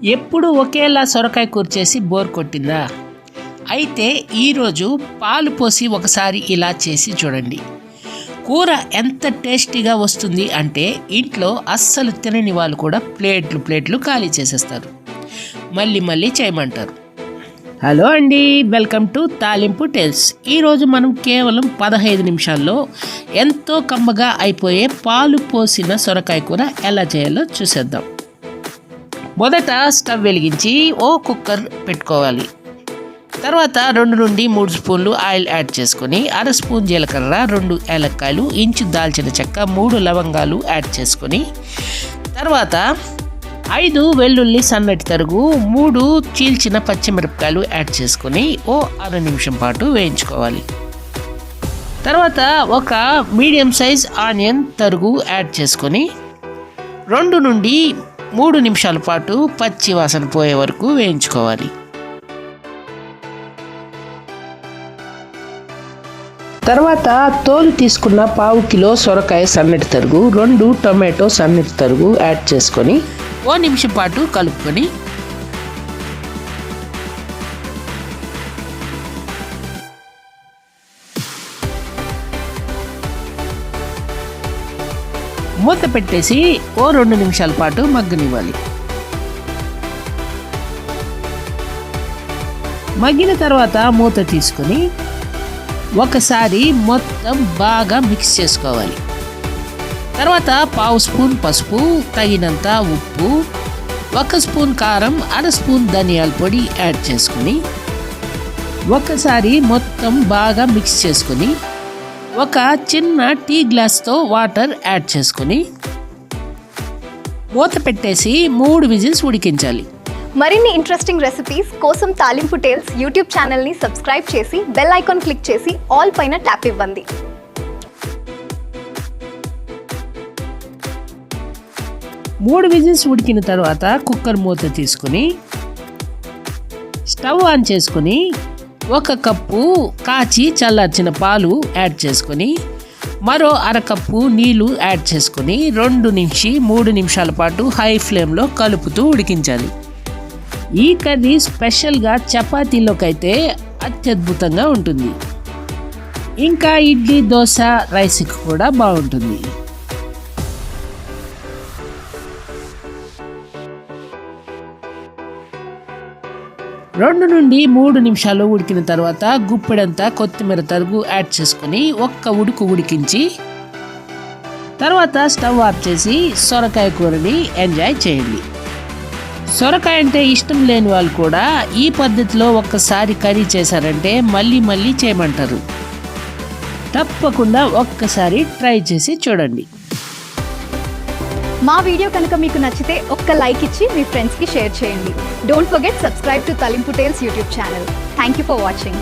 ఎప్పుడు ఒకేలా సొరకాయ కూర చేసి బోర్ కొట్టిందా? అయితే ఈరోజు పాలు పోసి ఒకసారి ఇలా చేసి చూడండి. కూర ఎంత టేస్టీగా వస్తుంది అంటే ఇంట్లో అస్సలు తినని వాళ్ళు కూడా ప్లేట్లు ఖాళీ చేసేస్తారు, మళ్ళీ చేయమంటారు. హలో అండి, వెల్కమ్ టు తాలింపు టేల్స్. ఈరోజు మనం కేవలం 15 నిమిషాల్లో ఎంతో కమ్మగా అయిపోయే పాలు పోసిన సొరకాయ కూర ఎలా చేయాలో చూసేద్దాం. మొదట స్టవ్ వెలిగించి ఓ కుక్కర్ పెట్టుకోవాలి. తర్వాత 2 నుండి 3 స్పూన్లు ఆయిల్ యాడ్ చేసుకొని, 1/2 స్పూన్ జీలకర్ర, 2 ఏలక్కాయలు, ఇంచు దాల్చిన చెక్క, 3 లవంగాలు యాడ్ చేసుకొని, తర్వాత 5 వెల్లుల్లి సన్నటి తరుగు, 3 చీల్చిన పచ్చిమిరపకాయలు యాడ్ చేసుకొని ఓ 1/2 నిమిషం పాటు వేయించుకోవాలి. తర్వాత ఒక మీడియం సైజ్ ఆనియన్ తరుగు యాడ్ చేసుకొని 2 నుండి 3 నిమిషాల పాటు పచ్చి వాసన పోయే వరకు వేయించుకోవాలి. తర్వాత తోలు తీసుకున్న 1/2 కిలో సొరకాయ సన్నటి తరుగు, 2 టొమాటో సన్నటి తరుగు యాడ్ చేసుకొని 1 నిమిషం పాటు కలుపుకొని మూత పెట్టేసి ఓ 2 నిమిషాల పాటు మగ్గనివ్వాలి. మగ్గిన తర్వాత మూత తీసుకొని ఒకసారి మొత్తం బాగా మిక్స్ చేసుకోవాలి. తర్వాత 1/2 స్పూన్ పసుపు, తగినంత ఉప్పు, 1 స్పూన్ కారం, 1/2 స్పూన్ ధనియాల పొడి యాడ్ చేసుకొని ఒకసారి మొత్తం బాగా మిక్స్ చేసుకొని ఒక చిన్న టీ గ్లాస్తో వాటర్ యాడ్ చేసుకొని మూత పెట్టేసి 3 విజిల్స్ ఉడికించాలి. మరిన్ని ఇంట్రెస్టింగ్ రెసిపీస్ కోసం తాలింపు టేల్స్ యూట్యూబ్ ఛానల్ని సబ్స్క్రైబ్ చేసి బెల్ ఐకాన్ క్లిక్ చేసి ఆల్ పైన ట్యాప్ ఇవ్వండి. 3 విజిల్స్ ఉడికిన తర్వాత కుక్కర్ మూత తీసుకుని స్టవ్ ఆన్ చేసుకుని 1 కప్పు కాచి చల్లార్చిన పాలు యాడ్ చేసుకొని మరో 1/2 కప్పు నీళ్లు యాడ్ చేసుకొని 2 నుంచి 3 నిమిషాల పాటు హై ఫ్లేమ్లో కలుపుతూ ఉడికించాలి. ఈ కర్రీ స్పెషల్గా చపాతీలోకైతే అత్యద్భుతంగా ఉంటుంది. ఇంకా ఇడ్లీ, దోశ, రైస్కి కూడా బాగుంటుంది. రెండు నుండి 3 నిమిషాలు ఉడికిన తర్వాత గుప్పెడంతా కొత్తిమీర తరుగు యాడ్ చేసుకొని 1 ఉడుకు ఉడికించి తర్వాత స్టవ్ ఆఫ్ చేసి సొరకాయ కూరని ఎంజాయ్ చేయండి. సొరకాయ అంటే ఇష్టం లేని వాళ్ళు కూడా ఈ పద్ధతిలో ఒక్కసారి కర్రీ చేశారంటే మళ్ళీ చేయమంటారు. తప్పకుండా ఒక్కసారి ట్రై చేసి చూడండి. మా వీడియో కనుక మీకు నచ్చితే ఒక్క లైక్ ఇచ్చి మీ ఫ్రెండ్స్కి షేర్ చేయండి. Don't forget subscribe to Talimpu Tales YouTube channel. Thank you for watching.